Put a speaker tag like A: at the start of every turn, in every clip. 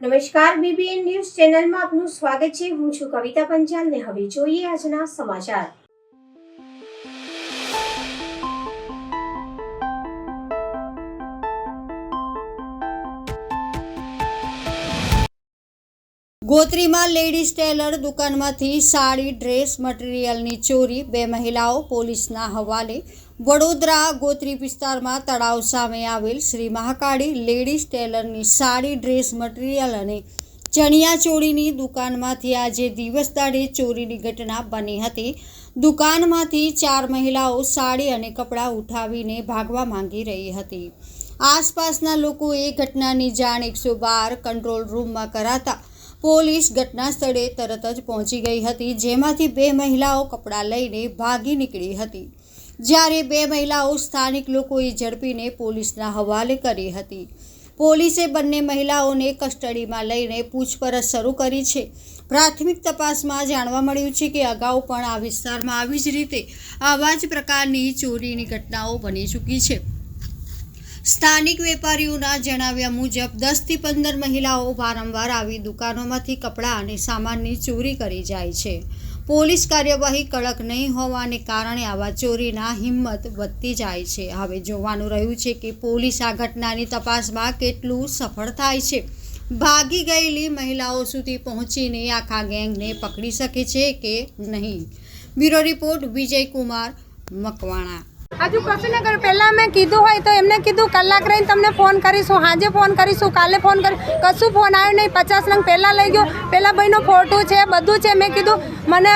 A: નમસ્કાર, BBN news ચેનલમાં આપનું સ્વાગત છે। હું છું કવિતા પંચાલ ને હવે જોઈએ આજના સમાચાર।
B: ગોત્રીમાં લેડીઝ ટેલર દુકાનમાંથી સાડી ડ્રેસ મટીરિયલની ચોરી, 2 મહિલાઓ પોલીસના હવાલે। વડોદરા ગોત્રી વિસ્તારમાં તળાવ સામે આવેલ શ્રી મહાકાળી લેડીઝ ટેલરની સાડી ડ્રેસ મટીરિયલ અને ચણિયાચોળીની દુકાનમાંથી આજે દિવસ દાડે ચોરીની ઘટના બની હતી। દુકાનમાંથી 4 મહિલાઓ સાડી અને કપડાં ઉઠાવીને ભાગવા માંગી રહી હતી। આસપાસના લોકોએ ઘટનાની જાણ 112 કંટ્રોલ રૂમમાં કરાતા પોલીસ ઘટના સ્થળે તરત જ પહોંચી ગઈ હતી, જેમાંથી 2 મહિલાઓ કપડાં લઈને ભાગી નીકળી હતી, જ્યારે 2 મહિલાઓ સ્થાનિક લોકોએ ઝડપીને પોલીસના હવાલે કરી હતી। પોલીસે બંને મહિલાઓને કસ્ટડીમાં લઈને પૂછપરછ શરૂ કરી છે। પ્રાથમિક તપાસમાં જાણવા મળ્યું છે કે અગાઉ પણ આ વિસ્તારમાં આવી જ રીતે આવા જ પ્રકારની ચોરીની ઘટનાઓ બની ચૂકી છે। સ્થાનિક વેપારીઓના જણાવ્યા મુજબ 10 થી 15 મહિલાઓ વારંવાર આવી દુકાનોમાંથી કપડાં અને સામાનની ચોરી કરી જાય છે। પોલીસ કાર્યવાહી કડક નહીં હોવાને કારણે આવા ચોરીના હિંમત વધતી જાય છે। હવે જોવાનું રહ્યું છે કે પોલીસ આ ઘટનાની તપાસમાં કેટલું સફળ થાય છે। ભાગી ગયેલી મહિલાઓ સુધી પહોંચીને આખા ગેંગને પકડી શકે છે કે નહીં। Bureau report Vijay Kumar Makwana.
C: હજુ કશું ન કર્યું। પહેલાં મેં કીધું હોય તો એમને કીધું કલાક રહીને તમને ફોન કરીશું, સાંજે ફોન કરીશું, કાલે ફોન કરી, કશું ફોન આવ્યો નહીં। 50 નંગ પહેલાં લઈ ગયો। પહેલાં ભાઈનો ફોટો છે, બધું છે। મેં કીધું મને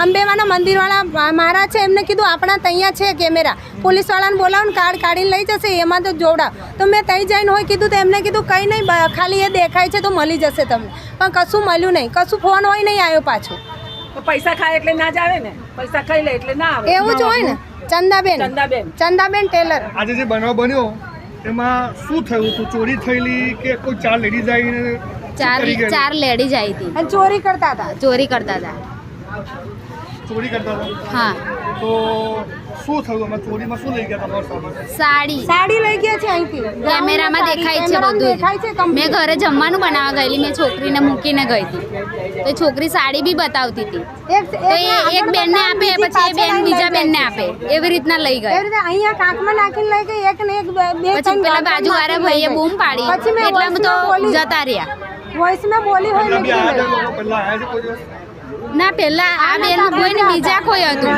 C: અંબેમાના મંદિરવાળા મહારાજ છે, એમને કીધું આપણા ત્યાં છે કેમેરા, પોલીસવાળાને બોલાવો ને કાર્ડ કાઢીને લઈ જશે, એમાં તો જોડા। તો મેં ત્યાં જઈને હોય કીધું તો એમને કીધું કંઈ નહીં, ખાલી એ દેખાય છે તો મળી જશે તમને, પણ કશું મળ્યું નહીં, કશું ફોન હોય નહીં આવ્યો પાછો।
D: પૈસા ખાય એટલે ના જ આવે ને, પૈસા ખાઈ લે એટલે ના આવે,
C: એવું જ હોય ને। ચંદાબેન ટેલર।
E: આજે જે બનાવ બન્યો એમાં શું થયું હતું? ચોરી થયેલી કે કોઈ 4 લેડીઝ આવીને?
F: ચાર લેડીઝ આવી હતી
C: અને ચોરી કરતા હતા।
E: ચોરી કરતા હતા?
F: હા।
E: તો શું થયું? અમે ચોરીમાં શું લઈ ગયા તમારો સામાન?
C: સાડી લઈ ગયા છે અહીંથી,
F: કેમેરામાં દેખાય છે બધું। મેં ઘરે જમવાનું બનાવવા ગયેલી, મેં છોકરીને મૂકીને ગઈ હતી, તો છોકરી સાડી બી બતાવતી હતી, તો એક બેનને આપે, પછી એ બેન બીજા બેનને આપે, એવી રીતના લઈ ગઈ।
C: અહીંયા કાંકમાં નાખીને લઈ ગઈ, એક ને એક બે
F: પછી પેલા બાજુવાળા ભાઈએ બૂમ પાડી, એટલામાં તો જતા રહ્યા।
C: વોઇસ में બોલી હોય ને
E: પહેલા આયા છે કોઈ દિવસ?
F: ના, પેલા આ બેન કોઈ ને બીજા કોઈ હતું,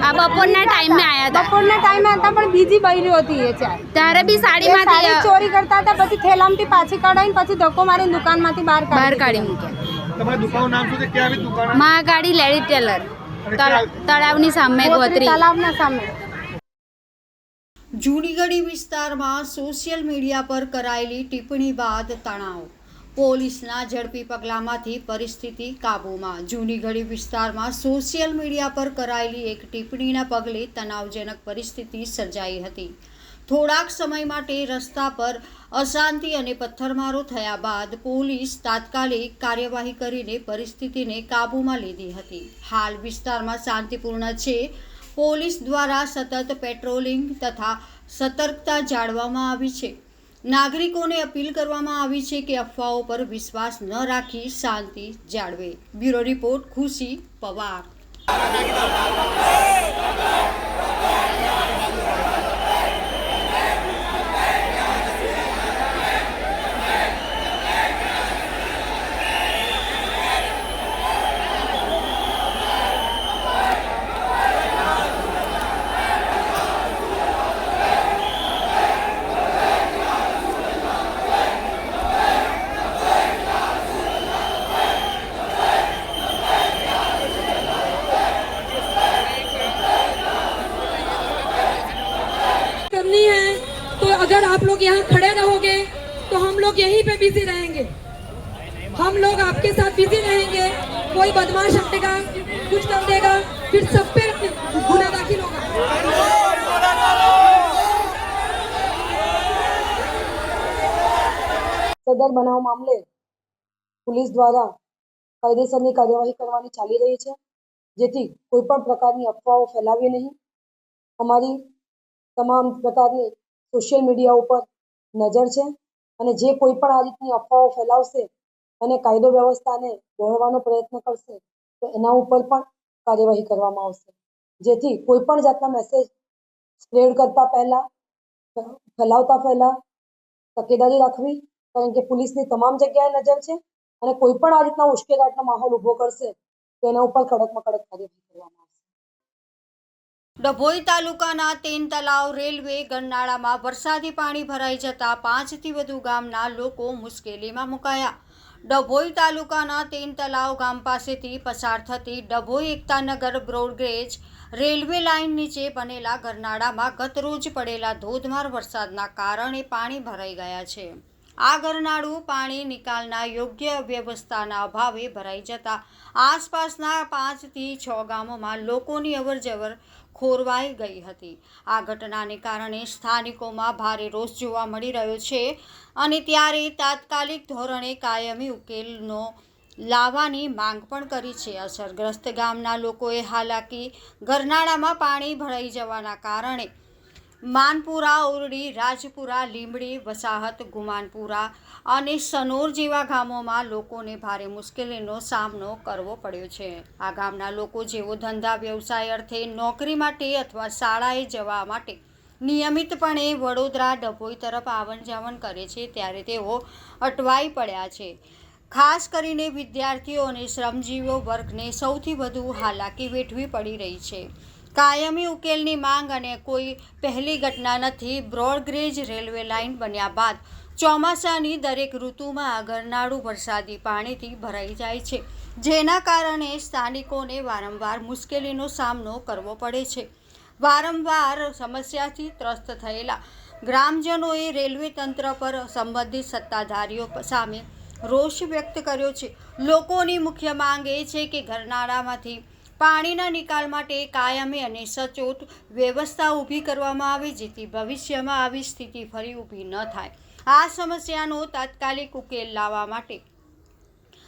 F: આ બપોરના ટાઈમે આયા હતા।
C: બપોરના ટાઈમે હતા, પણ બીજી બૈરી હતી એ ચાર,
F: ત્યારે બી સાડીમાંથી
C: ચોરી કરતા હતા। પછી થેલામાંથી પાછી કઢાઈને પછી ધક્કો મારીને દુકાનમાંથી બહાર
F: કાઢી મૂક્યા।
E: તમારી દુકાનનું નામ શું છે? ક્યાં આવી દુકાન?
F: મહાકાળી લેડી ટેલર, તળાવની સામે, ગોત્રી
C: તળાવના સામે।
B: જૂનીગઢી વિસ્તારમાં સોશિયલ મીડિયા પર કરાયેલી ટિપ્પણી બાદ તણાવ, પોલીસના ઝડપી પગલામાંથી પરિસ્થિતિ કાબૂમાં। જૂનીગઢી વિસ્તારમાં સોશિયલ મીડિયા પર કરાયેલી એક ટિપ્પણીના પગલે તણાવજનક પરિસ્થિતિ સર્જાઈ હતી। થોડાક સમય માટે રસ્તા પર અશાંતિ અને પથ્થરમારો થયા બાદ પોલીસ તાત્કાલિક કાર્યવાહી કરીને પરિસ્થિતિને કાબૂમાં લીધી હતી। હાલ વિસ્તારમાં શાંતિપૂર્ણ છે। પોલીસ દ્વારા સતત પેટ્રોલિંગ તથા સતર્કતા જાળવવામાં આવી છે। નાગરિકોને અપીલ કરવામાં આવી છે કે અફવાઓ પર વિશ્વાસ ન રાખી શાંતિ જાળવે। બ્યુરો રિપોર્ટ ખુશી પવાર।
G: करनी है तो अगर आप लोग यहाँ खड़े रहोगे तो हम लोग यहीं पे बिजी रहेंगे, हम लोग आपके साथ बिजी रहेंगे। कोई बदमाश हटेगा, कुछ कर देगा, फिर सब पे गुना दाखिल होगा।
H: સદર બનાવ મામલે પોલીસ દ્વારા કાયદેસરની કાર્યવાહી કરવાની ચાલી રહી છે, જેથી કોઈ પણ પ્રકારની અફવાઓ ફેલાવી નહીં। અમારી તમામ પ્રકારની સોશિયલ મીડિયા ઉપર નજર છે અને જે કોઈ પણ આ રીતની અફવાઓ ફેલાવશે અને કાયદો વ્યવસ્થાને દોહરવાનો પ્રયત્ન કરશે તો એના ઉપર પણ કાર્યવાહી કરવામાં આવશે, જેથી કોઈ પણ જાતના મેસેજ સ્પ્રેડ કરતા પહેલા, ફેલાવતા પહેલા તકેદારી રાખવી, કારણ કે પોલીસની તમામ જગ્યાએ નજર છે અને કોઈ પણ આ રીતના ઉશ્કેરાટનો માહોલ ઊભો કરશે તો એના ઉપર કડકમાં કડક કાર્યવાહી કરવામાં આવશે.
B: ડભોઈ તાલુકાના તેન તલાવ રેલવે ગરનાળામાં વરસાદી પાણી ભરાઈ જતા 5થી વધુ ગામના લોકો મુશ્કેલીમાં મુકાયા. ડભોઈ તાલુકાના તેન તલાવ ગામ પાસેથી પસાર થતી Dabhoi Ektanagar broad gauge railway line નીચે બનેલા ગરનાળામાં ગતરોજ પડેલા ધોધમાર વરસાદના કારણે પાણી ભરાઈ ગયા છે. આ ગરનાળું પાણી નિકાલના યોગ્ય વ્યવસ્થાના અભાવે ભરાઈ જતા આસપાસના 5થી 6 ગામોમાં લોકોની અવરજવર ખોરવાઈ ગઈ હતી. આ ઘટનાને કારણે સ્થાનિકોમાં ભારે રોષ જોવા મળી રહ્યો છે અને ત્યારે તાત્કાલિક ધોરણે કાયમી ઉકેલનો લાવવાની માંગ પણ કરી છે. અસરગ્રસ્ત ગામના લોકોએ હાલાકી ગરનાળામાં પાણી ભરાઈ જવાના કારણે માનપુરા, ઉરડી, રાજપુરા, લીંબડી, વસાહત, ગુમાનપુરા અને સનોર જેવા ગામોમાં લોકોને ભારે મુશ્કેલીનો સામનો કરવો પડ્યો છે. આ ગામના લોકો જેઓ ધંધા વ્યવસાય અર્થે નોકરી માટે અથવા શાળાએ જવા માટે નિયમિતપણે વડોદરા, ડભોઈ તરફ આવન જાવન કરે છે, ત્યારે તેઓ અટવાઈ પડ્યા છે. ખાસ કરીને વિદ્યાર્થીઓ અને શ્રમજીવીઓ વર્ગને સૌથી વધુ હાલાકી વેઠવી પડી રહી છે. કાયમી ઉકેલની માંગ અને કોઈ પહેલી ઘટના નથી. બ્રોડગેજ રેલવે લાઇન બન્યા બાદ ચોમાસાની દરેક ઋતુમાં આ ગરનાળું વરસાદી પાણીથી ભરાઈ જાય છે, જેના કારણે સ્થાનિકોને વારંવાર મુશ્કેલીનો સામનો કરવો પડે છે. વારંવાર સમસ્યાથી ત્રસ્ત થયેલા ગ્રામજનોએ રેલવે તંત્ર પર સંબંધિત સત્તાધારીઓ સામે રોષ વ્યક્ત કર્યો છે. લોકોની મુખ્ય માંગ એ છે કે ગરનાળામાંથી પાણીના નિકાલ માટે કાયમી અને સચોટ વ્યવસ્થા ઊભી કરવામાં આવે, જેથી ભવિષ્યમાં આવી સ્થિતિ ફરી ઊભી ન થાય. આ સમસ્યાનો તાત્કાલિક ઉકેલ લાવવા માટે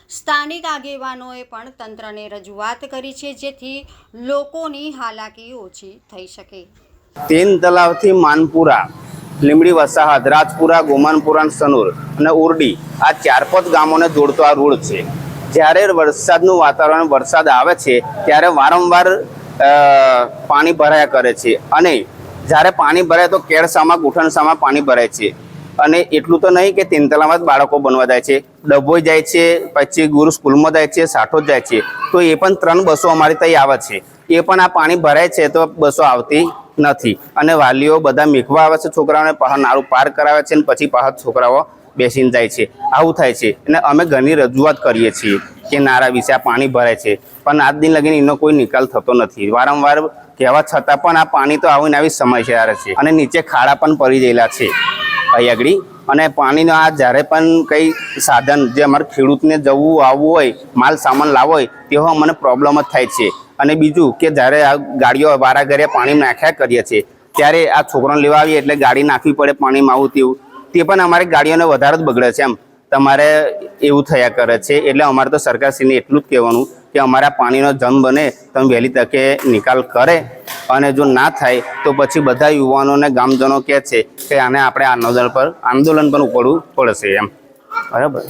B: સ્થાનિક આગેવાનોએ પણ તંત્રને રજૂઆત કરી છે, જેથી લોકોની હાલાકી ઓછી થઈ શકે.
I: તેન તલાવથી માનપુરા, લીંબડી, વસાહત, રાજપુરા, ગોમાનપુરા, સનોર અને ઉરડી આ 4-5 ગામોને જોડતો આ રોડ છે. જ્યારે વરસાદનું વાતાવરણ, વરસાદ આવે છે ત્યારે વારંવાર પાણી ભરાયા કરે છે અને જ્યારે પાણી ભરાય તો કેળસામાં, ગુઠણસામાં પાણી ભરાય છે. અને એટલું તો નહીં કે તેન તલાવમાં જ બાળકો બનવા જાય છે, ડભોઈ જાય છે, પછી ગુરુ સ્કૂલમાં જાય છે, સાઠોદ જાય છે, તો એ પણ 3 બસો અમારી ત્યાં આવે છે. એ પણ આ પાણી ભરાય છે તો બસો આવતી નથી અને વાલીઓ બધા મેકવા આવે છે છોકરાઓને, પાછા નાળું પાર કરાવે છે અને પછી પાછા છોકરાઓ બેસીને જાય છે. આવું થાય છે અને અમે ઘણી રજૂઆત કરીએ છીએ કે નાળા વિશે આ પાણી ભરાય છે, પણ આજ દિન લગીને એનો કોઈ નિકાલ થતો નથી. વારંવાર કહેવા છતાં પણ આ પાણી તો આવીને આવી સમસ્યા રહે છે અને નીચે ખાડા પણ પડી ગયેલા છે અહીં આગળ. અને પાણીનો આ જ્યારે પણ કંઈ સાધન જે અમારે ખેડૂતને જવું આવવું હોય, માલ સામાન લાવવો હોય, તેવો અમને પ્રોબ્લેમ જ થાય છે. અને બીજું કે જ્યારે આ ગાડીઓ વારા ઘરે પાણી નાખ્યા કરીએ છીએ ત્યારે આ છોકરાને લેવા આવીએ એટલે ગાડી નાખવી પડે પાણીમાં, આવું તેવું, તે પણ અમારી ગાડીઓને વધારે જ બગડે છે. એમ તમારે એવું થયા કરે છે. એટલે અમારે તો સરકારશ્રીને એટલું જ કહેવાનું કે અમારા પાણીનો જન બને તમે વહેલી તકે નિકાલ કરે, અને જો ના થાય તો પછી બધા યુવાનોને, ગામજનો કહે છે કે આને આપણે આંદોલન પણ ઉપડવું પડશે. એમ બરાબર.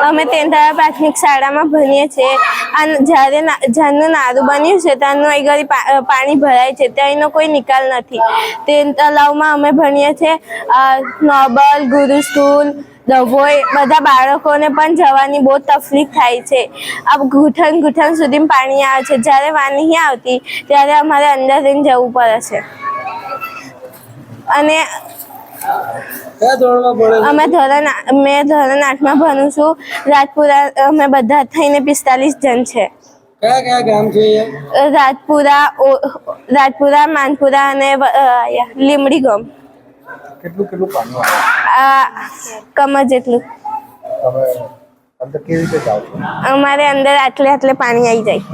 C: અમે તેંધારા પ્રાથમિક શાળામાં ભણીએ છીએ. અને જ્યારનું નારું બન્યું છે ત્યારનું અહીં ઘડી પાણી ભરાય છે, ત્યાંનો કોઈ નિકાલ નથી. તે તલાવમાં અમે ભણીએ છીએ. નોબલ, ગુરુ સ્કૂલ, ડભોઈ બધા બાળકોને પણ જવાની બહુ તકલીફ થાય છે. આ ઘૂંટણ સુધી પાણી આવે છે. જ્યારે વાર નહીં આવતી ત્યારે અમારે અંદર જઈને જવું પડે છે. અને મેં ધોરણ 8માં ભણું છું. રાજપુરા અમે બધા થઈને 45 જણ છે.
J: કયા કયા ગામ છે?
C: રાજપુરા, માનપુરા અને લીંબડી ગામ.
J: કેટલું પાણી આવે?
C: કમર જેટલું.
J: તમે અંદર કેવી રીતે જાઓ છો?
C: અમારે અંદર આટલે પાણી આવી જાય.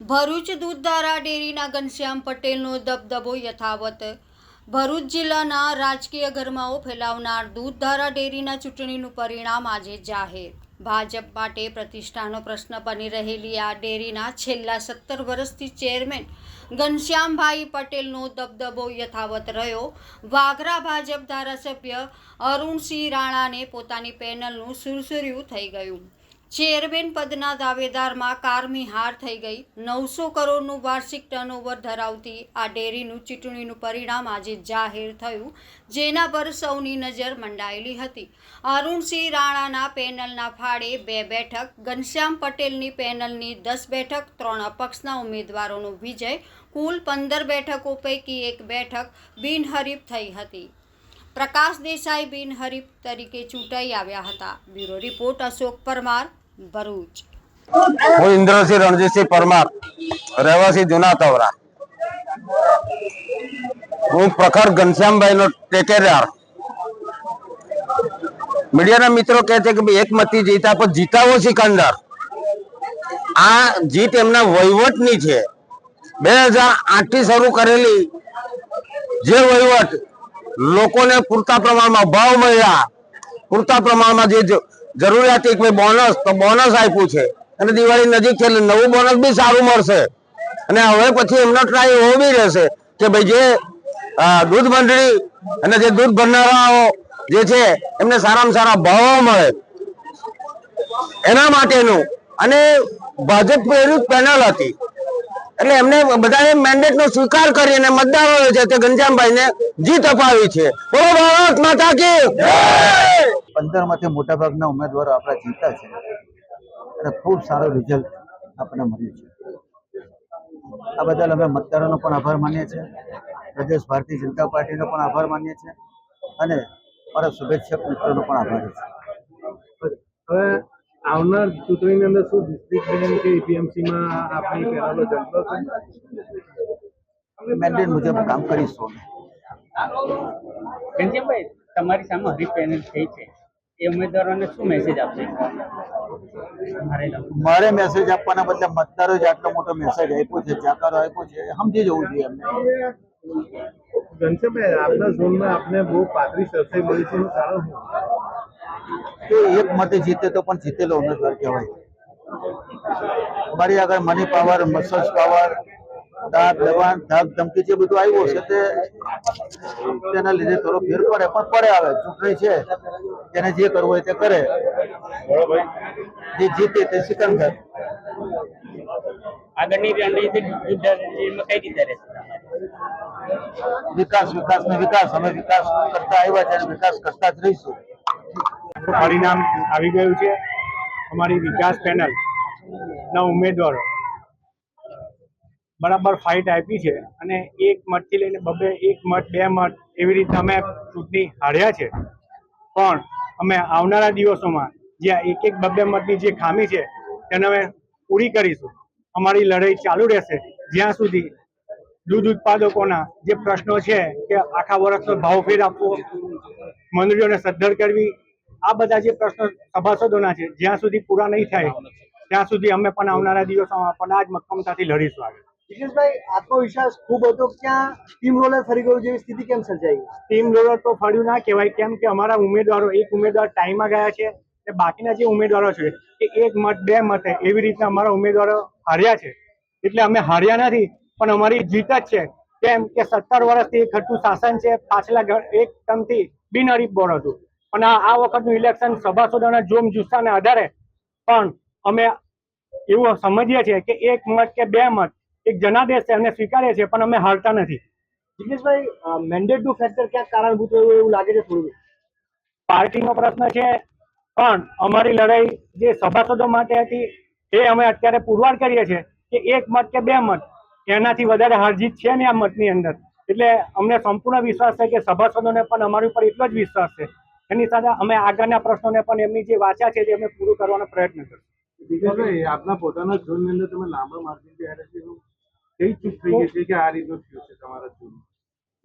B: ભરૂચ દૂધધારા ડેરીના ઘનશ્યામ પટેલનો દબદબો યથાવત. ભરૂચ જિલ્લાના રાજકીય ગરમાવો ફેલાવનાર દૂધધારા ડેરીના ચૂંટણીનું પરિણામ આજે જાહેર. ભાજપ માટે પ્રતિષ્ઠાનો પ્રશ્ન બની રહેલી આ ડેરીના છેલ્લા 17 વર્ષથી ચેરમેન ઘનશ્યામભાઈ પટેલનો દબદબો યથાવત રહ્યો. વાગરા ભાજપ ધારાસભ્ય અરુણસિંહ રાણાને પોતાની પેનલનું સુરસુર્યું થઈ ગયું. ચેરમેન પદના દાવેદારમાં કારમી હાર થઈ ગઈ. 900 કરોડનું વાર્ષિક ટર્નઓવર ધરાવતી આ ડેરીનું ચૂંટણીનું પરિણામ આજે જાહેર થયું, જેના પર સૌની નજર મંડાયેલી હતી. અરુણસિંહ રાણાના પેનલના ફાળે 2 બેઠક, ઘનશ્યામ પટેલની પેનલની 10 બેઠક, 3 અપક્ષના ઉમેદવારોનો વિજય, કુલ 15 બેઠકો પૈકી 1 બેઠક બિનહરીફ થઈ હતી. પ્રકાશ દેસાઈ બિનહરીફ તરીકે ચૂંટાઈ આવ્યા હતા. Bureau report Ashok Parmar, Bharuch.
K: હું ઇન્દ્રસિંહ રણજીતસિંહ પરમાર, રહેવાસી જૂના તવરા. હું પ્રખર ઘનશ્યામભાઈ નો ટેકેદાર. મીડિયાના મિત્રો કહે છે કે એક મતથી જીતા પણ જીતાવો સિકંદર. આ જીત એમના વહીવટની છે. 2008 થી શરૂ કરેલી જે વહીવટ લોકોને પૂરતા પ્રમાણમાં ભાવ મળ્યા, પૂરતા પ્રમાણમાં જે જરૂરિયાત હતી, બોનસ તો બોનસ આપ્યું છે અને દિવાળી નજીક છે એટલે નવું બોનસ બી સારું મળશે. અને હવે પછી એમનો ટ્રાય એવો બી રહેશે કે ભાઈ જે દૂધ મંડળી અને જે દૂધ ભરનારાઓ જે છે એમને સારામાં સારા ભાવો મળે એના માટેનું. અને ભાજપ પ્રેરિત પેનલ હતી એટલે એમને બધાએ મેન્ડેટનો સ્વીકાર કરી અને મતદારોએ છે તે ઘનશ્યામભાઈને જીત અપાવી છે. બોલો ભારત માતા કી જય.
J: 15 માંથી મોટા ભાગના ઉમેદવારો આપણા જીતા છે અને ખૂબ સારો રિઝલ્ટ આપણને મળ્યું છે. આ બદલ અમે મતદારોનો પણ આભાર માનીએ છીએ, પ્રદેશ ભારતીય જનતા પાર્ટીનો પણ આભાર માનીએ છીએ અને મારા શુભેચ્છક મિત્રોનો પણ આભાર છે.
E: હવે આવનાર ચૂંટણીની અંદર શું ડિસ્ટ્રિક્ટ બેંક કે એપીએમસીમાં આપણી પેનલો જનતો
J: મેન્ડેટ મુજબ કામ કરીશું.
L: ઘનશ્યામભાઈ, તમારી સામે હરીફ પેનલ થઈ છે, એ ઉમેદવારોને શું મેસેજ આપશે?
J: મારે મેસેજ આપવાના બદલે મતદારો જ આટલો મોટો મેસેજ આપ્યો છે, જાકારો આપ્યો છે, સમજી જવું જોઈએ એમને.
E: ઘનશ્યામભાઈ, આપના ઝોનમાં આપને બહુ પાતળી સરસાઈ મળી છે, એનું કારણ શું?
J: તો એક મતે જીતે તો પણ જીતેલો ઉમેદવાર કહેવાય. મારી આગળ મની પાવર, મસલ્સ પાવર, દાગ દબાણ, ધાક ધમકી જે બધું આવ્યું છે તેના લીધે થોડો ફેર પડે, પણ પડે. આવે ચૂંટણી છે, તેને જે કરવું હોય તે કરે, જે જીતે તે સિકંદર.
L: આગળની રણનીતિમાં કઈ રીતે રહેશે?
J: વિકાસ, વિકાસ ને વિકાસ. અમે વિકાસ કરતા આવ્યા છે અને વિકાસ કરતા જ રહીશું.
E: પરિણામ આવી ગયું છે. અમારી વિકાસ પેનલ ના ઉમેદવારો બરાબર ફાઇટ આપી છે અને 1 મતથી લઈને 1 મત 2 મત એવી રીતે અમે ચૂંટણી હાર્યા છે. પણ અમે આવનારા દિવસોમાં જ્યાં 1-1, 2-2 મતની જે ખામી છે તેને અમે પૂરી કરીશું. અમારી લડાઈ ચાલુ રહેશે જ્યાં સુધી દૂધ ઉત્પાદકોના જે પ્રશ્નો છે કે આખા વર્ષનો ભાવફેર આપવો, મંડળીઓને સદ્ધર કરવી, આ બધા જે પ્રશ્નો સભાસદોના છે જ્યાં સુધી પૂરા નહીં થાય ત્યાં સુધી અમે પણ આવનારા દિવસોમાં પણ આ જ મક્કમતાથી લડીશું આગળ.
J: જિગ્નેશભાઈ, આત્મવિશ્વાસ ખૂબ હતો, ક્યાં ટીમ રોલર ફરી ગયું જેવી સ્થિતિ કેમ સર્જાઈ?
E: ટીમ રોલર તો ફળ્યું ના કહેવાય, કેમ કે અમારા ઉમેદવારો, એક ઉમેદવાર ટાઈમમાં ગયા છે અને બાકીના જે ઉમેદવારો છે એ 1 મત 2 મતે એવી રીતના અમારા ઉમેદવારો હાર્યા છે. એટલે અમે હાર્યા નથી પણ અમારી જીત જ છે. કેમ કે 17 વર્ષથી એક ખટ્ટું શાસન છે, પાછલા એક ટર્મથી બિનહરીફ બોર્ડ હતું. પણ આ વખતનું ઇલેક્શન સભાસદોના જોમ જુસ્સાના આધારે પણ અમે એવું સમજીએ છીએ કે 1 મત કે 2 મત એક જનાદેશ છે, અમને સ્વીકારીએ છીએ, પણ અમે હારતા નથી.
J: જિગ્નેશભાઈ, મેન્ડેટનું ફેક્ટર ક્યાંક કારણભૂત રહ્યું એવું લાગે છે થોડું?
E: પાર્ટીનો પ્રશ્ન છે પણ અમારી લડાઈ જે સભાસદો માટે હતી એ અમે અત્યારે પુરવાર કરીએ છીએ કે 1 મત કે 2 મત એનાથી વધારે હારજીત છે ને આ મતની અંદર. એટલે અમને સંપૂર્ણ વિશ્વાસ છે કે સભાસદોને પણ અમારી ઉપર એટલો જ વિશ્વાસ છે. એની સાથે અમે આગળના પ્રશ્નોને પણ એમની જે વાચા છે તે અમે પૂરું કરવાનો પ્રયત્ન કરશું.
M: જિગ્નેશભાઈ, આપના પોતાના ઝોનની અંદર તમે લાંબા માર્જિનથી હારે છે, કઈ ચૂક થઈ ગઈ છે કે આ રીતનું થયું છે તમારા ઝોન?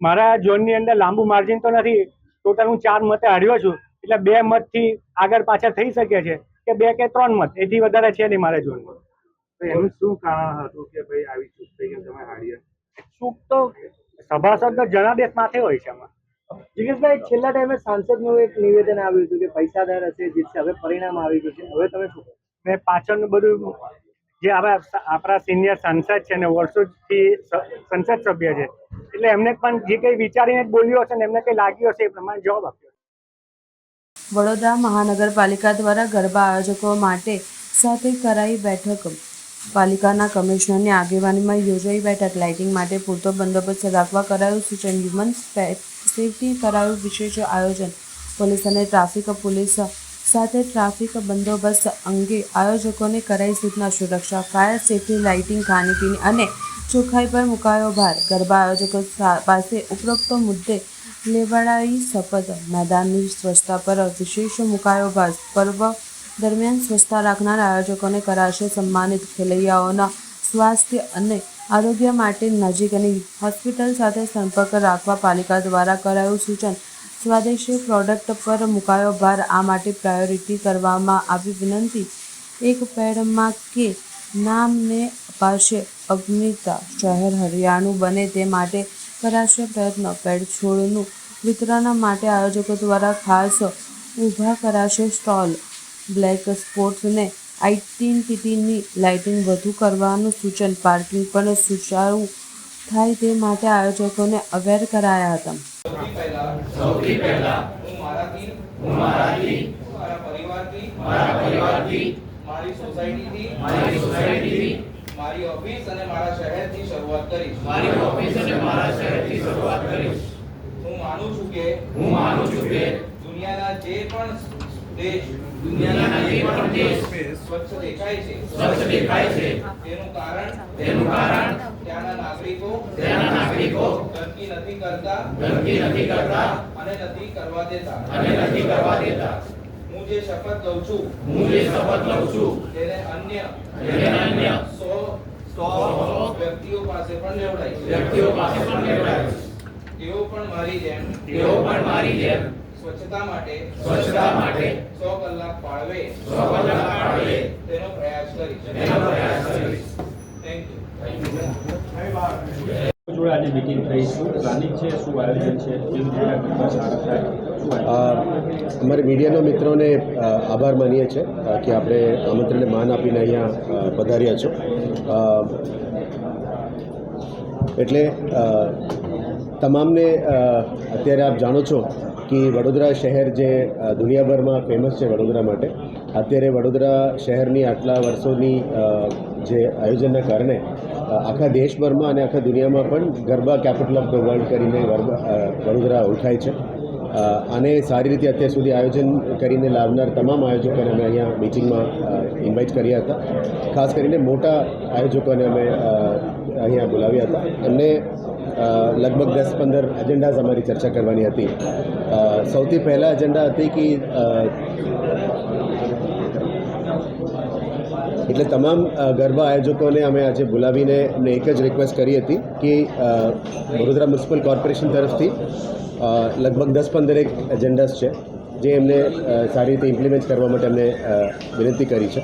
E: મારા ઝોનની અંદર લાંબુ માર્જિન તો નથી. ટોટલ હું 4 મતે હાર્યો છું, એટલે 2 મતથી આગળ પાછળ થઈ શકે છે કે 2 કે 3 મત, એથી વધારે છે નહીં મારા ઝોનમાં.
M: એનું શું કારણ હતું કે ભાઈ આવી ચૂક થઈ ગઈ તમે હાર્યા?
E: ચૂક તો સભાસદનો જનાદેશ માથે હોય છે આમાં.
L: જિગ્નેશભાઈ, છેલ્લા ટાઈમે સાંસદનું એક નિવેદન આવ્યું હતું કે પૈસાદાર હશે જીતશે. હવે પરિણામ આવી ગયું છે, હવે તમે શું?
E: મેં પાછળનું બધું જે આપણા સિનિયર સાંસદ છે અને વર્ષોથી સંસદ સભ્ય છે, એટલે એમને પણ જે કંઈ વિચારીને જ બોલ્યો હશે ને એમને કંઈ લાગ્યું હશે એ પ્રમાણે જવાબ આપ્યો.
N: વડોદરા મહાનગરપાલિકા દ્વારા ગરબા આયોજકો માટે સાથે કરાઈ બેઠક. પાલિકાના કમિશનરની આગેવાનીમાં યોજાઈ બેઠક. લાઇટિંગ માટે પૂરતો બંદોબસ્ત રાખવા કરાયું સૂચન. હ્યુમન સેફટી કરાયું વિશેષ આયોજન. પોલીસ અને ટ્રાફિક પોલીસ સાથે ટ્રાફિક બંદોબસ્ત અંગે આયોજકોને કરાઈ સૂચના. સુરક્ષા, ફાયર સેફટી, લાઇટિંગ, ખાણીપીણી અને ચોખ્ખાઈ પર મુકાયો ભાર. ગરબા આયોજકો પાસે ઉપરોક્ત મુદ્દે લેવડાઈ શપથ. મેદાનની સ્વચ્છતા પર વિશેષ મુકાયો ભાર. પર્વ દરમિયાન સ્વચ્છતા રાખનાર આયોજકોને કરાશે સન્માનિત. ખેલૈયાઓના સ્વાસ્થ્ય અને આરોગ્ય માટે નજીકની હોસ્પિટલ સાથે સંપર્ક રાખવા પાલિકા દ્વારા કરાયું સૂચન. સ્વદેશી પ્રોડક્ટ પર મુકાયો ભાર. આ માટે પ્રાયોરિટી કરવામાં આવી. વિનંતી, એક પેડમાં કે નામને અપાશે અગ્નિતા. શહેર હરિયાળું બને તે માટે કરાશે પ્રયત્ન. પેડ છોડનું વિતરણ માટે આયોજકો દ્વારા ખાસ ઊભા કરાશે સ્ટોલ. બ્લેક સ્પોટ્સને આઇડેન્ટિટીની લાઇટિંગ વધુ કરવાનું સૂચન. પાર્કિંગ પણ સુચારું થાય તે માટે આયોજકોને અવેર કરાયા હતા.
O: સૌથી પહેલા હું મારાથી મારા પરિવારથી મારી સોસાયટીથી મારી ઓફિસ અને મારા શહેરથી શરૂઆત કરીશ. હું માનું છું કે દુનિયાના જે પણ દેશ સ્વચ્છ દેખાય છે તેનું કારણ ત્યાંના નાગરિકો ગંદકી નથી કરતા અને નથી કરવા દેતા. હું જે શપથ લઉં છું તેને અન્ય 100 વ્યક્તિઓ પાસે પણ લેવડાઈશ. તેઓ પણ મારી જેમ સ્વચ્છતા માટે 100 કલાક ફાળવે તેનો પ્રયાસ કરીશ. Thank you.
L: જોડે આજે મીટિંગ થઈ, શું પ્લાનિંગ છે, શું આયોજન છે, કેવી રીતે ગરબા સારા થાય, શું આયોજન?
P: અમારે મીડિયાના મિત્રોને આભાર માનીએ છીએ કે આપણે આમંત્રણને માન આપીને અહીંયા પધાર્યા છો. એટલે તમામને અત્યારે આપ જાણો છો કે વડોદરા શહેર જે દુનિયાભરમાં ફેમસ છે વડોદરા માટે, અત્યારે વડોદરા શહેરની આટલા વર્ષોની જે આયોજનના કારણે આખા દેશભરમાં અને આખા દુનિયામાં પણ garba capital of the world કરીને વડોદરા ઓળખાય છે. આને સારી રીતે અત્યાર સુધી આયોજન કરીને લાવનાર તમામ આયોજકોને અમે અહીંયા મિટિંગમાં ઇન્વાઇટ કર્યા હતા. ખાસ કરીને મોટા આયોજકોને અમે અહીંયા બોલાવ્યા હતા. એમને લગભગ 10-15 એજન્ડાઝ અમારી ચર્ચા કરવાની હતી. સૌથી પહેલાં એજન્ડા હતી કે એટલે તમામ ગરબા આયોજકોને અમે આજે બોલાવીને એમને એક જ રિક્વેસ્ટ કરી હતી કે વડોદરા મ્યુનિસિપલ કોર્પોરેશન તરફથી લગભગ 10-15 એજન્ડાસ છે જે એમને સારી રીતે ઇમ્પ્લિમેન્ટ કરવા માટે એમને વિનંતી કરી છે.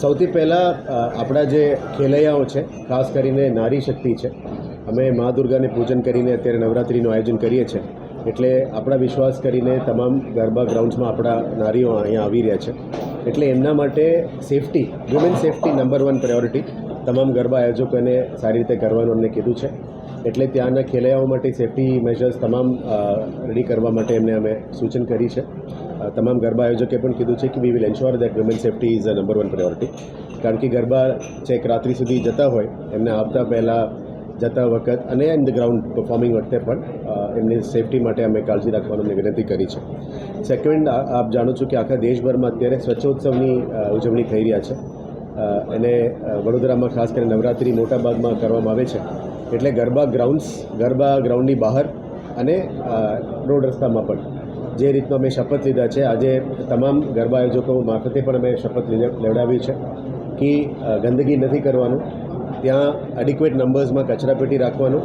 P: સૌથી પહેલાં આપણા જે ખેલૈયાઓ છે, ખાસ કરીને નારી શક્તિ છે, અમે મા દુર્ગાને પૂજન કરીને અત્યારે નવરાત્રિનું આયોજન કરીએ છીએ. એટલે આપણા વિશ્વાસ કરીને તમામ ગરબા ગ્રાઉન્ડ્સમાં આપણા નારીઓ અહીંયા આવી રહ્યા છે. એટલે એમના માટે safety, women safety number 1 priority તમામ ગરબા આયોજકોને સારી રીતે કરવાનું અમને કીધું છે. એટલે ત્યાંના ખેલૈયાઓ માટે સેફટી મેજર્સ તમામ રેડી કરવા માટે એમને અમે સૂચન કરી છે. તમામ ગરબા આયોજકે પણ કીધું છે કે we will ensure that women safety is a number 1 priority. કારણ કે ગરબા છેક રાત્રિ સુધી જતા હોય, એમને આવતા પહેલાં, જતા વખત અને ઇન ધ ગ્રાઉન્ડ પરફોર્મિંગ વખતે પણ એમની સેફટી માટે અમે કાળજી રાખવાનું અમને વિનંતી કરી છે. સેકન્ડ, આપ જાણો છો કે આખા દેશભરમાં અત્યારે સ્વચ્છોત્સવની ઉજવણી થઈ રહ્યા છે. એને વડોદરામાં ખાસ કરીને નવરાત્રિ મોટા ભાગમાં કરવામાં આવે છે. એટલે ગરબા ગ્રાઉન્ડની બહાર અને રોડ રસ્તામાં પણ જે રીતનો અમે શપથ લીધા છે, આજે તમામ ગરબા આયોજકો મારફતે પણ અમે શપથ લેવડાવ્યું છે કે ગંદકી નથી કરવાનું, ત્યાં એડિક્વેટ નંબર્સમાં કચરાપેટી રાખવાનું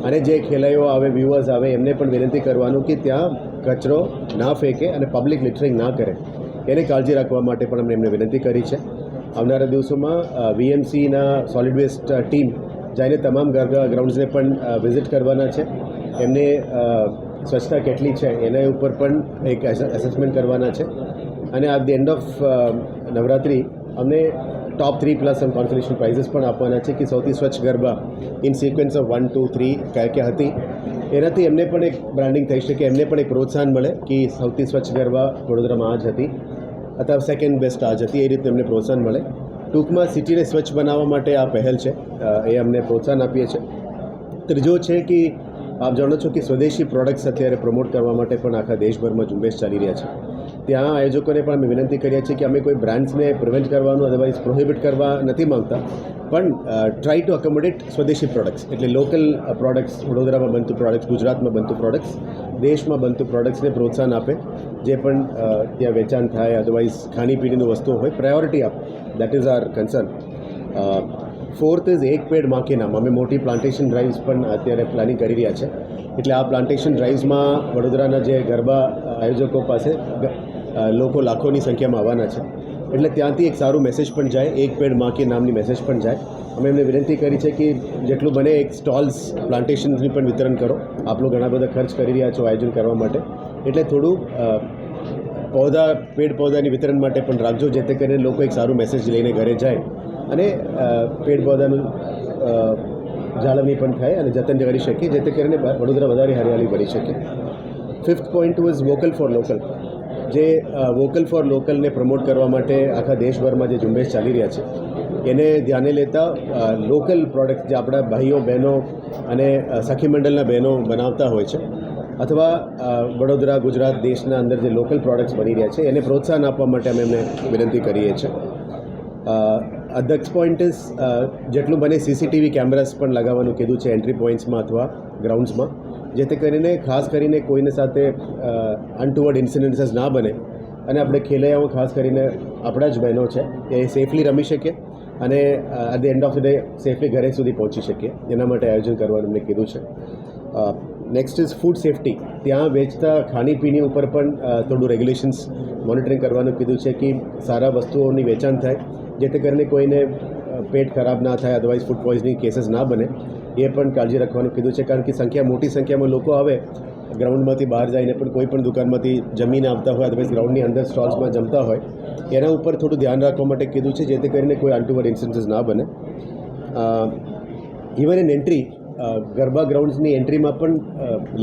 P: અને જે ખેલૈયાઓ આવે, વ્યુઅર્સ આવે, એમને પણ વિનંતી કરવાનું કે ત્યાં કચરો ના ફેંકે અને પબ્લિક લિટરિંગ ના કરે, એની કાળજી રાખવા માટે પણ અમને એમને વિનંતી કરી છે. આવનારા દિવસોમાં વીએમસીના સોલિડ વેસ્ટ ટીમ જઈને તમામ ગરબા ગ્રાઉન્ડ્સને પણ વિઝિટ કરવાના છે. એમને સ્વચ્છતા કેટલી છે એના ઉપર પણ એક એસેસમેન્ટ કરવાના છે. અને at the end of Navratri અમને ટોપ 3+ એમ કોન્સોલેશન પ્રાઇઝીસ પણ આપવાના છે કે સૌથી સ્વચ્છ ગરબા ઇન સિક્વન્સ ઓફ 1, 2, 3 કયા કયા હતી. એનાથી એમને પણ એક બ્રાન્ડિંગ થઈ શકે, એમને પણ એક પ્રોત્સાહન મળે કે સૌથી સ્વચ્છ ગરબા વડોદરામાં આ જ હતી અથવા સેકન્ડ બેસ્ટ આ જ હતી, એ રીતે એમને પ્રોત્સાહન મળે. ટૂંકમાં સિટીને સ્વચ્છ બનાવવા માટે આ પહેલ છે, એ અમને પ્રોત્સાહન આપીએ છીએ. ત્રીજો છે કે આપ જાણો છો કે સ્વદેશી પ્રોડક્ટ્સ અત્યારે પ્રમોટ કરવા માટે પણ આખા દેશભરમાં ઝુંબેશ ચાલી રહ્યા છે. ત્યાં આયોજકોને પણ અમે વિનંતી કરીએ છીએ કે અમે કોઈ બ્રાન્ડ્સને પ્રિવેન્ટ કરવાનું અદરવાઇઝ પ્રોહિબિટ કરવા નથી માંગતા, પણ ટ્રાય ટુ અકોમોડેટ સ્વદેશી પ્રોડક્ટ્સ, એટલે લોકલ પ્રોડક્ટ્સ, વડોદરામાં બનતું પ્રોડક્ટ્સ, ગુજરાતમાં બનતું પ્રોડક્ટ્સ, દેશમાં બનતું પ્રોડક્ટ્સને પ્રોત્સાહન આપે. જે પણ ત્યાં વેચાણ થાય અદરવાઇઝ ખાણીપીણીની વસ્તુઓ હોય પ્રાયોરિટી આપે. That is R concern. Fourth is એક પેડ માં કે નામ. અમે મોટી પ્લાન્ટેશન ડ્રાઇવ્સ પણ અત્યારે પ્લાનિંગ કરી રહ્યા છે. એટલે આ પ્લાન્ટેશન ડ્રાઇવ્સમાં વડોદરાના જે ગરબા આયોજકો પાસે લોકો લાખોની સંખ્યામાં આવવાના છે. એટલે ત્યાંથી એક સારું મેસેજ પણ જાય, એક પેડ માં કે નામની મેસેજ પણ જાય. અમે એમને વિનંતી કરી છે કે જેટલું બને એક સ્ટોલ્સ પ્લાન્ટેશનની પણ વિતરણ કરો. આપ લોકો ઘણા બધા ખર્ચ કરી રહ્યા છો આયોજન કરવા માટે, એટલે થોડું પેડ પૌધાની વિતરણ માટે પણ રાખજો, જેથી કરીને લોકો એક સારું મેસેજ લઈને ઘરે જાય અને પેડ પૌધાનું જાળવણી પણ થાય અને જતન કરી શકીએ, જેથી કરીને વડોદરા વધારે હરિયાળી બની શકે. Fifth point was vocal for local. જે વોકલ ફોર લોકલને પ્રમોટ કરવા માટે આખા દેશભરમાં જે ઝુંબેશ ચાલી રહ્યા છે એને ધ્યાને લેતા લોકલ પ્રોડક્ટ જે આપણા ભાઈઓ બહેનો અને સખી મંડળના બહેનો બનાવતા હોય છે અથવા વડોદરા ગુજરાત દેશના અંદર જે લોકલ પ્રોડક્ટ્સ બની રહ્યા છે એને પ્રોત્સાહન આપવા માટે અમે એમને વિનંતી કરીએ છીએ. નેક્સ્ટ પોઈન્ટ ઇઝ જેટલું બને સીસીટીવી કેમેરાસ પણ લગાવવાનું કીધું છે એન્ટ્રી પોઈન્ટ્સમાં અથવા ગ્રાઉન્ડ્સમાં, જેથી કરીને ખાસ કરીને કોઈને સાથે અનટુવર્ડ ઇન્સિડન્સીસ ના બને અને આપણે ખેલૈયાઓ ખાસ કરીને આપણા જ બહેનો છે એ સેફલી રમી શકીએ અને at the end of the day safely ઘરે સુધી પહોંચી શકીએ. એના માટે આયોજન કરવાનું એમને કીધું છે. Next is food safety. ત્યાં વેચતા ખાણીપીણી ઉપર પણ થોડું રેગ્યુલેશન્સ મોનિટરિંગ કરવાનું કીધું છે કે સારા વસ્તુઓની વેચાણ થાય, જેથી કરીને કોઈને પેટ ખરાબ ના થાય, અદરવાઇઝ ફૂડ પોઈઝનિંગ કેસીસ ના બને, એ પણ કાળજી રાખવાનું કીધું છે. કારણ કે મોટી સંખ્યામાં લોકો આવે ગ્રાઉન્ડમાંથી બહાર જઈને પણ કોઈ પણ દુકાનમાંથી જમીને આવતા હોય અદરવાઇઝ ગ્રાઉન્ડની અંદર સ્ટોલ્સમાં જમતા હોય, એના ઉપર થોડું ધ્યાન રાખવા માટે કીધું છે, જેથી કરીને કોઈ અનટુવર્ડ ઇન્સિડન્સીસ ના બને. ઇવન ઇન એન્ટ્રી ગરબા ગ્રાઉન્ડ્સની એન્ટ્રીમાં પણ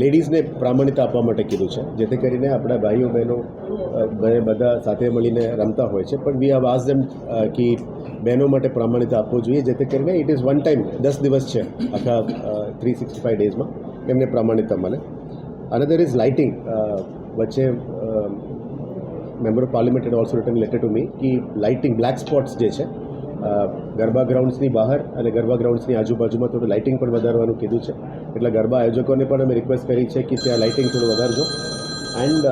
P: લેડીઝને પ્રામાણિકતા આપવા માટે કીધું છે, જેથી કરીને આપણા ભાઈઓ બહેનો બધા સાથે મળીને રમતા હોય છે, પણ વી હેવ આસ્ક્ડ ધેમ કે બહેનો માટે પ્રામાણિકતા આપવું જોઈએ, જેથી કરીને ઇટ ઇઝ વન ટાઈમ 10 દિવસ છે આખા 365 ડેઝમાં એમને પ્રામાણિકતા મળે. Another is lighting. વચ્ચે member of parliament had also written letter to me કે લાઇટિંગ બ્લેક સ્પોટ્સ જે છે ગરબા ગ્રાઉન્ડ્સની બહાર અને ગરબા ગ્રાઉન્ડ્સની આજુબાજુમાં થોડું લાઇટિંગ પણ વધારવાનું કીધું છે. એટલે ગરબા આયોજકોને પણ અમે રિક્વેસ્ટ કરી છે કે ત્યાં લાઇટિંગ થોડું વધારજો. એન્ડ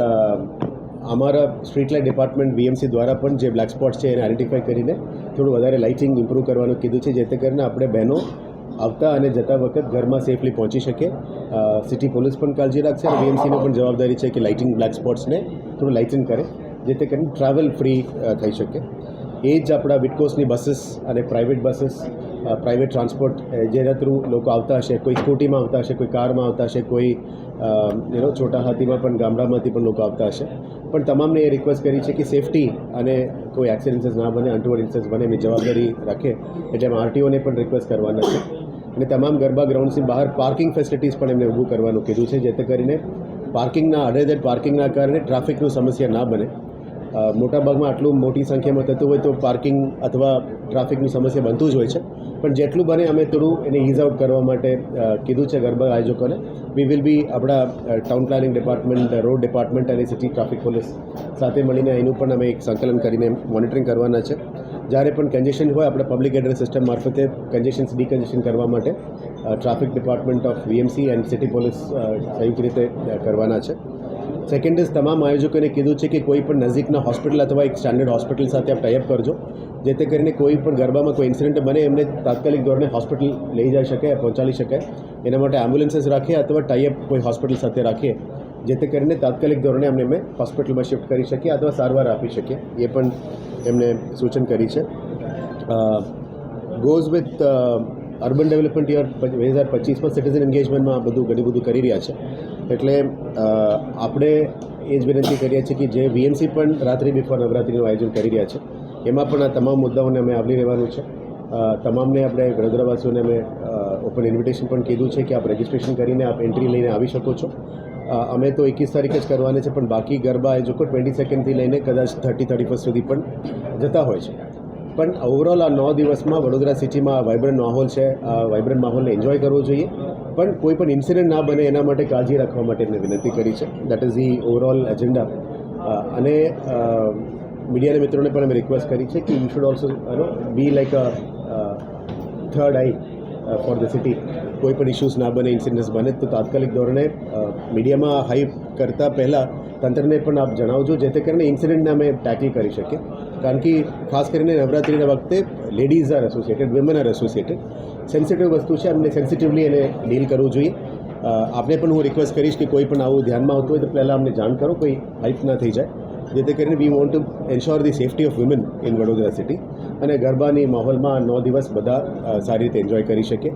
P: અમારા સ્ટ્રીટ લાઇટ ડિપાર્ટમેન્ટ વીએમસી દ્વારા પણ જે બ્લેક સ્પોટ્સ છે એને આઈડેન્ટિફાઈ કરીને થોડું વધારે લાઇટિંગ ઇમ્પ્રૂવ કરવાનું કીધું છે, જેથી કરીને આપણે બહેનો આવતા અને જતા વખત ઘરમાં સેફલી પહોંચી શકીએ. સિટી પોલીસ પણ કાળજી રાખશે અને વીએમસીની પણ જવાબદારી છે કે લાઇટિંગ બ્લેક સ્પોટ્સને થોડું લાઇટિંગ કરે, જેથી કરીને ટ્રાવેલ ફ્રી થઈ શકે. એ જ આપણા વિટકોસની બસીસ અને પ્રાઇવેટ બસીસ, પ્રાઇવેટ ટ્રાન્સપોર્ટ જેના થ્રુ લોકો આવતા હશે, કોઈ સ્કૂટીમાં આવતા હશે, કોઈ કારમાં આવતા હશે, કોઈ છોટા હાથીમાં પણ ગામડામાંથી પણ લોકો આવતા હશે, પણ તમામને એ રિક્વેસ્ટ કરી છે કે સેફટી અને કોઈ એક્સિડન્સીસ ના બને, અનટુવર્ડ ઇન્સિડન્સ બને એની જવાબદારી રાખે. એટલે એમાં આરટીઓને પણ રિક્વેસ્ટ કરવાના છે. અને તમામ ગરબા ગ્રાઉન્ડ્સની બહાર પાર્કિંગ ફેસિલિટીઝ પણ એમને ઊભું કરવાનું કીધું છે, જેથી કરીને અડેધડ પાર્કિંગના કારણે ટ્રાફિકનું સમસ્યા ના બને. મોટાભાગમાં આટલું મોટી સંખ્યામાં થતું હોય તો પાર્કિંગ અથવા ટ્રાફિકની સમસ્યા બનતું જ હોય છે, પણ જેટલું બને અમે થોડું એને ઇઝ આઉટ કરવા માટે કીધું છે ગરબા આયોજકોને. વી વિલ બી આપણા town planning department, road department અને સિટી ટ્રાફિક પોલીસ સાથે મળીને એનું પણ અમે એક સંકલન કરીને મોનિટરિંગ કરવાના છે. જ્યારે પણ કન્જેશન હોય આપણે પબ્લિક એડ્રેસ સિસ્ટમ મારફતે કન્જેશન્સ ડિકન્જેશન કરવા માટે traffic department of VMC and city police સંયુક્ત રીતે કરવાના છે. સેકન્ડ ઇઝ તમામ આયોજકોને કીધું છે કે કોઈ પણ નજીકના હોસ્પિટલ અથવા એક સ્ટાન્ડર્ડ હોસ્પિટલ સાથે આપ ટાઈઅપ કરજો, જેથી કરીને કોઈ પણ ગરબામાં કોઈ ઇન્સિડન્ટ બને એમને તાત્કાલિક ધોરણે હોસ્પિટલ લઈ જઈ શકે, પહોંચાડી શકાય. એના માટે એમ્બ્યુલન્સીસ રાખીએ અથવા ટાઈઅપ કોઈ હોસ્પિટલ સાથે રાખીએ, જેથી કરીને તાત્કાલિક ધોરણે અમે હોસ્પિટલમાં શિફ્ટ કરી શકીએ અથવા સારવાર આપી શકીએ. એ પણ એમને સૂચન કરી છે. Goes with urban development year 2025માં સિટીઝન એન્ગેજમેન્ટમાં બધું ઘણું બધું કરી રહ્યા છે. એટલે આપણે એ જ વિનંતી કરીએ છીએ કે જે વીએમસી પણ રાત્રિ બિફોર નવરાત્રિનું આયોજન કરી રહ્યા છે એમાં પણ આ તમામ મુદ્દાઓને અમે આવરી રહેવાનું છે. તમામને આપણે વડોદરાવાસીઓને અમે ઓપન ઇન્વિટેશન પણ કીધું છે કે આપ રજિસ્ટ્રેશન કરીને આપ એન્ટ્રી લઈને આવી શકો છો. અમે તો 21 તારીખે જ કરવાના છે, પણ બાકી ગરબા આયોજકો 22 લઈને કદાચ 30-31 સુધી પણ જતા હોય છે. પણ ઓવરઓલ આ 9 દિવસમાં વડોદરા સિટીમાં વાઇબ્રન્ટ માહોલ છે. આ વાઇબ્રન્ટ માહોલને એન્જોય કરવો જોઈએ, પણ કોઈ પણ ઇન્સિડન્ટ ના બને એના માટે કાળજી રાખવા માટે એમને વિનંતી કરી છે. That is the overall agenda. અને મીડિયાના મિત્રોને પણ અમે રિક્વેસ્ટ કરી છે કે you should also B like a third I for the city. કોઈ પણ ઇસ્યુઝ ના બને, ઇન્સિડન્ટ્સ બને તો તાત્કાલિક ધોરણે મીડિયામાં હાઈપ કરતાં પહેલાં તંત્રને પણ આપ જણાવજો, જેથી કરીને ઇન્સિડન્ટને અમે ટેકલ કરી શકીએ. કારણ કે ખાસ કરીને નવરાત્રિના વખતે ladies are associated, women are associated. Sensitive વસ્તુ છે, અમને સેન્સિટિવલી એને ડીલ કરવું જોઈએ. આપણે પણ હું રિક્વેસ્ટ કરીશ કે કોઈ પણ આવું ધ્યાનમાં આવતું હોય તો પહેલાં અમને જાણ કરો, કોઈ હાઈપ ના થઈ જાય. જેથી કરીને we want to ensure the safety of women in Vadodara city, અને ગરબાની માહોલમાં 9 દિવસ બધા સારી રીતે એન્જોય કરી શકે.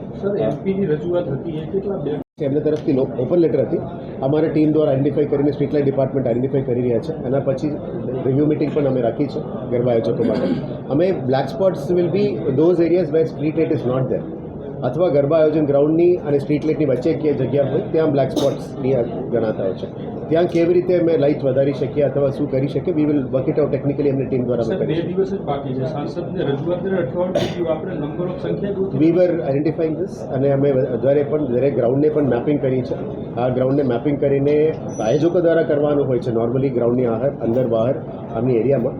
P: એમના તરફથી ઓપન લેટર હતી. અમારી ટીમ દ્વારા આઈડેન્ટિફાઈ કરીને સ્ટ્રીટ લાઇટ ડિપાર્ટમેન્ટ આઈડેન્ટિફાઈ કરી રહ્યા છે. એના પછી રિવ્યૂ મિટિંગ પણ અમે રાખી છે ગરબા આયોજકો માટે. અમે black spots will be those areas where street light is not there, અથવા ગરબા આયોજન ગ્રાઉન્ડની અને સ્ટ્રીટ લાઇટની વચ્ચે કે જગ્યા હોય ત્યાં બ્લેક સ્પોટ્સની ગણાતા હોય છે. ત્યાં કેવી રીતે અમે લાઇટ વધારી શકીએ અથવા શું કરી શકીએ, we will work it out technically. એમની ટીમ દ્વારા વી વર આઈડેન્ટિફાઈંગ ધીસ, અને અમે વધારે પણ દરેક ગ્રાઉન્ડને પણ મેપિંગ કરી છે. આ ગ્રાઉન્ડને મેપિંગ કરીને આયોજકો દ્વારા કરવાનું હોય છે નોર્મલી ગ્રાઉન્ડની અંદર બહાર આમની એરિયામાં.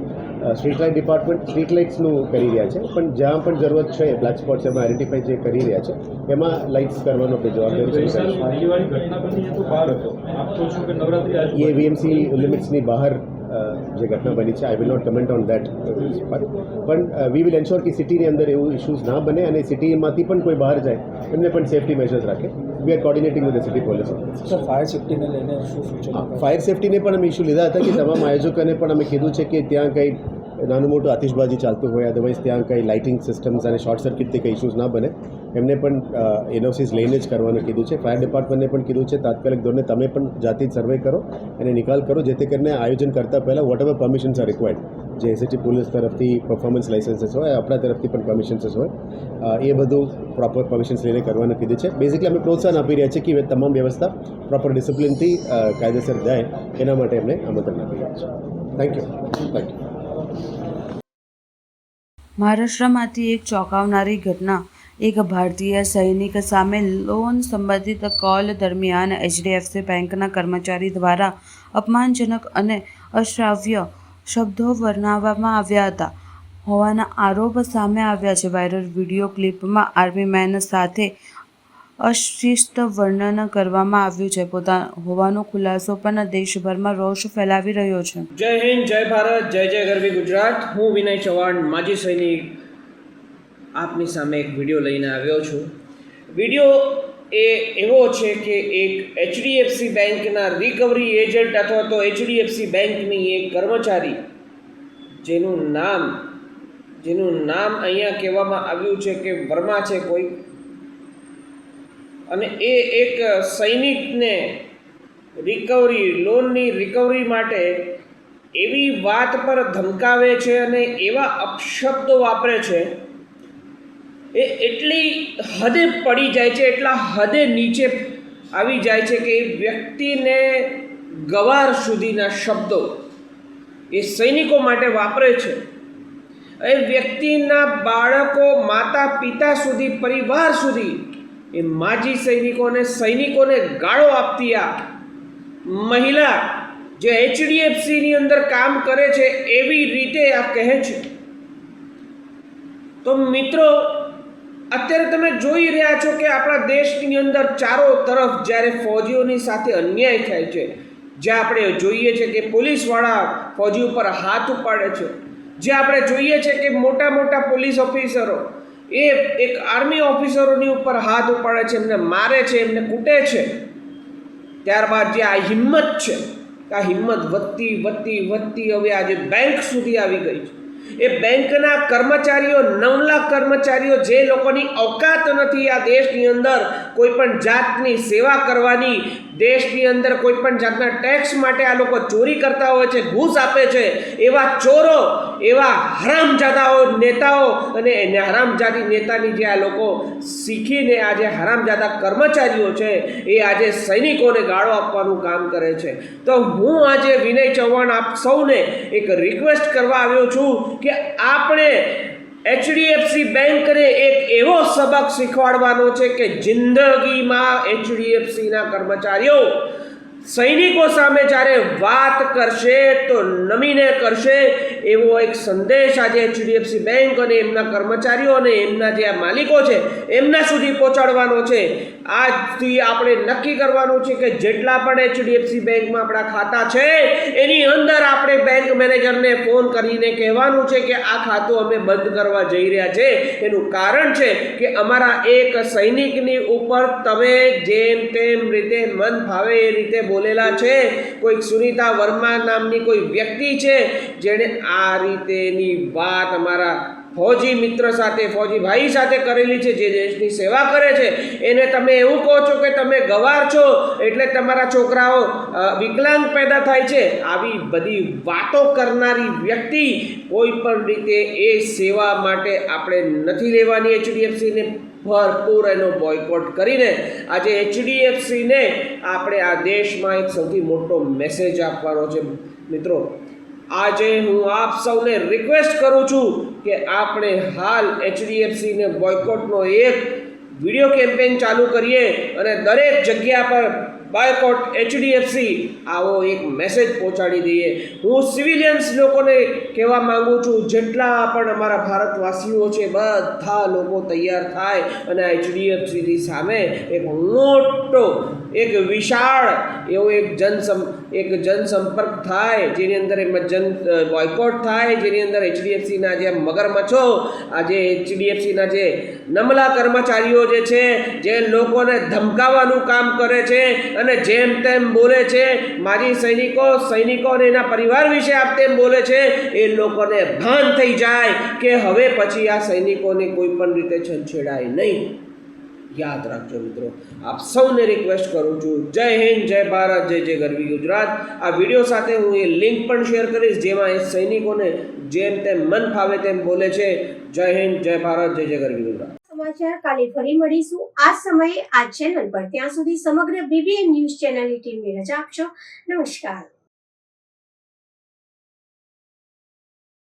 P: સ્ટ્રીટ લાઇટ ડિપાર્ટમેન્ટ સ્ટ્રીટ લાઇટ્સનું કરી રહ્યા છે, પણ જ્યાં પણ જરૂરત છે બ્લેક સ્પોટ્સ એમાં આઈડેન્ટિફાઈ જે કરી રહ્યા છે એમાં લાઇટ્સ કરવાનો આપણે જવાબદારી છે. એ વીએમસી લિમિટ્સની બહાર જે ઘટના બની છે, I will not comment on that, પણ વી વિલ એન્શ્યોર કે સિટીની અંદર એવું ઇશ્યુઝ ના બને, અને સિટીમાંથી પણ કોઈ બહાર જાય એમને પણ સેફ્ટી મેજર્સ રાખે. We are coordinating with the city police.
L: Fire સેફ્ટીને લઈને શું સૂચનો?
P: ફાયર સેફ્ટીને પણ અમે ઇસ્યુ લીધા હતા કે તમામ આયોજકોને પણ અમે કીધું છે કે ત્યાં કંઈ નાનું મોટું આતિશબાજી ચાલતું હોય, અદરવાઇઝ ત્યાં કંઈ લાઇટિંગ સિસ્ટમ્સ અને શોર્ટ સર્કિટથી કંઈ ઇશ્યુઝ ના બને એમને પણ એનઓસીસ લઈને જ કરવાનું કીધું છે. ફાયર ડિપાર્ટમેન્ટને પણ કીધું છે તાત્કાલિક ધોરણે તમે પણ જાતે જ સર્વે કરો અને નિકાલ કરો, જેથી કરીને આયોજન કરતાં પહેલાં whatever permissions are required, જે એસએટી પોલીસ તરફથી પરફોર્મન્સ લાઇસન્સીસ હોય, આપણા તરફથી પણ પરમિશન્સ હોય, એ બધું પ્રોપર પરમિશન્સ લઈને કરવાનું કીધું છે. બેઝિકલી અમે પ્રોત્સાહન આપી રહ્યા છીએ કે તમામ વ્યવસ્થા પ્રોપર ડિસિપ્લિનથી કાયદેસર જાય એના માટે અમને આમંત્રણ આપી રહ્યા છે. Thank you.
N: મહારાષ્ટ્રમાંથી એક ચોંકાવનારી ઘટના. એક ભારતીય સૈનિક સામે લોન સંબંધિત કોલ દરમિયાન એચડીએફસી બેંકના કર્મચારી દ્વારા અપમાનજનક અને અશ્રાવ્ય શબ્દો વર્ણવવામાં આવ્યા હતા હોવાના આરોપ સામે આવ્યા છે. વાયરલ વિડીયો ક્લિપમાં આર્મી મેન સાથે અશિષ્ટ વર્ણન કરવામાં આવ્યું છે હોવાનો ખુલાસો પણ દેશભરમાં રોષ ફેલાવી રહ્યો છે.
Q: જય હિન્દ, જય ભારત, જય જય ગરવી ગુજરાત. હું વિનય ચૌહાણ, માજી સૈનિક, આપની સામે એક વિડીયો લઈને આવ્યો છું. વિડીયો એ એવો છે કે એક એચડીએફસી બેંકના રિકવરી એજન્ટ અથવા તો એચડીએફસી બેંકની એક કર્મચારી જેનું નામ અહીંયા કહેવામાં આવ્યું છે કે વર્મા છે કોઈ, અને એ એક સૈનિકને લોનની રિકવરી માટે એવી વાત પર ધમકાવે છે અને એવા અપશબ્દો વાપરે છે, એ એટલી હદે પડી જાય છે, એટલા હદે નીચે આવી જાય છે કે એ વ્યક્તિને ગવાર સુધીના શબ્દો એ સૈનિકો માટે વાપરે છે. એ વ્યક્તિના બાળકો, માતા પિતા સુધી, પરિવાર સુધી એ માજી સૈનિકોને ગાળો આપતી આ મહિલા જે એચડીએફસીની અંદર કામ કરે છે એવી રીતે આ કહે છે. તો મિત્રો, અત્યારે તમે જોઈ રહ્યા છો કે આપણા દેશની અંદર ચારો તરફ જ્યારે ફૌજીઓની સાથે અન્યાય થાય છે, જ્યાં આપણે જોઈએ છે કે પોલીસવાળા ફૌજી ઉપર હાથ ઉપાડે છે, જ્યાં આપણે જોઈએ છે કે મોટા મોટા પોલીસ ઓફિસરો એ એક આર્મી ઓફિસરોની ઉપર હાથ ઉપાડે છે, એમને મારે છે, એમને કૂટે છે, ત્યારબાદ જે આ હિંમત છે, આ હિંમત વધતી હવે આજે બેંક સુધી આવી ગઈ છે. એ બેંકના કર્મચારીઓ 9 લાખ કર્મચારીઓ જે લોકોની औकात નથી આ દેશની અંદર કોઈ પણ જાતની સેવા કરવાની, દેશની અંદર કોઈ પણ જાતના ટેક્સ માટે આ લોકો ચોરી કરતા હોય છે, ઘૂસ આપે છે, એવા ચોરો, એવા હરામજાદાઓ નેતાઓ અને હરામજાદી નેતાની જે આ લોકો શીખીને આ જે હરામજાદા કર્મચારીઓ છે એ આજે સૈનિકોને ગાળો આપવાનું કામ કરે છે. તો હું આજે વિનય ચૌહાણ આપ સૌને એક રિક્વેસ્ટ કરવા આવ્યો છું કે આપણે HDFC બેંકને એક એવો સબક શીખવાડવાનો છે કે જિંદગીમાં HDFCના કર્મચારીઓ સૈનિકો સામે જ્યારે વાત કરશે તો નમીને કરશે, એવો એક સંદેશ આજે HDFC બેંક અને એમના કર્મચારીઓ અને એમના જે માલિકો છે એમના સુધી પહોંચાડવાનો છે. આજથી આપણે નક્કી કરવાનું છે કે જેટલા પણ HDFC બેંકમાં આપણા ખાતા છે એની અંદર આપણે બેંક મેનેજરને ફોન કરીને કહેવાનું છે કે આ ખાતું અમે બંધ કરવા જઈ રહ્યા છે. એનું કારણ છે કે અમારા એક સૈનિકની ઉપર તમે જેમ તેમ રીતે મન ફાવે એ રીતે બોલેલા છે. કોઈ સુનીતા વર્મા નામની કોઈ વ્યક્તિ છે જેણે આ રીતેની વાત અમારા ફૌજી મિત્ર સાથે, ફૌજી ભાઈ સાથે કરેલી છે, જે દેશની સેવા કરે છે, એને તમે એવું કહો છો કે તમે ગવાર છો એટલે તમારા છોકરાઓ વિકલાંગ પેદા થાય છે. આવી બધી વાતો કરનારી વ્યક્તિ કોઈ પણ રીતે એ સેવા માટે આપણે નથી લેવાની. HDFCને ભરપૂર એનો બોયકોટ કરીને આજે HDFCને આપણે આ દેશમાં એક સૌથી મોટો મેસેજ આપવાનો છે. મિત્રો, આજે હું આપ સૌને રિક્વેસ્ટ કરું છું કે આપણે હાલ HDFCને બોયકોટનો એક વિડીયો કેમ્પેન ચાલુ કરીએ અને દરેક જગ્યા પર બોયકોટ HDFC આવો એક મેસેજ પહોંચાડી દઈએ. હું સિવિલિયન્સ લોકોને કહેવા માગું છું, જેટલા પણ અમારા ભારતવાસીઓ છે બધા લોકો તૈયાર થાય અને HDFCની સામે એક મોટો, એક વિશાળ એવો એક જનસંપર્ક થાય, જેની અંદર બોયકોટ થાય, જેની અંદર HDFCના જે મગરમચ્છો, આજે HDFCના જે નમલા કર્મચારીઓ જે છે, જે લોકોને ધમકાવવાનું કામ કરે છે અને જેમ તેમ બોલે છે, માજી સૈનિકો અને એના પરિવાર વિશે આપ તેમ બોલે છે, એ લોકોને ભાન થઈ જાય કે હવે પછી આ સૈનિકોને કોઈ પણ રીતે છંછેડાય નહીં. યાદ રાખજો મિત્રો, આપ સૌને રિક્વેસ્ટ કરું છું. જય હિન્દ, જય ભારત, જય જય ગરવી ગુજરાત. આ વિડીયો સાથે હું એ લિંક પણ શેર કરીશ જેમાં એ સૈનિકોને જેમ તેમ મન ફાવે તેમ બોલે છે. જય હિન્દ, જય ભારત, જય જય ગરવી ગુજરાત.
A: સમાચાર કાલે ફરી મળીશું આ સમયે આ ચેનલ પર. ત્યાં સુધી સમગ્ર BBN ન્યૂઝ ચેનલની ટીમને રજા આપશો. નમસ્કાર.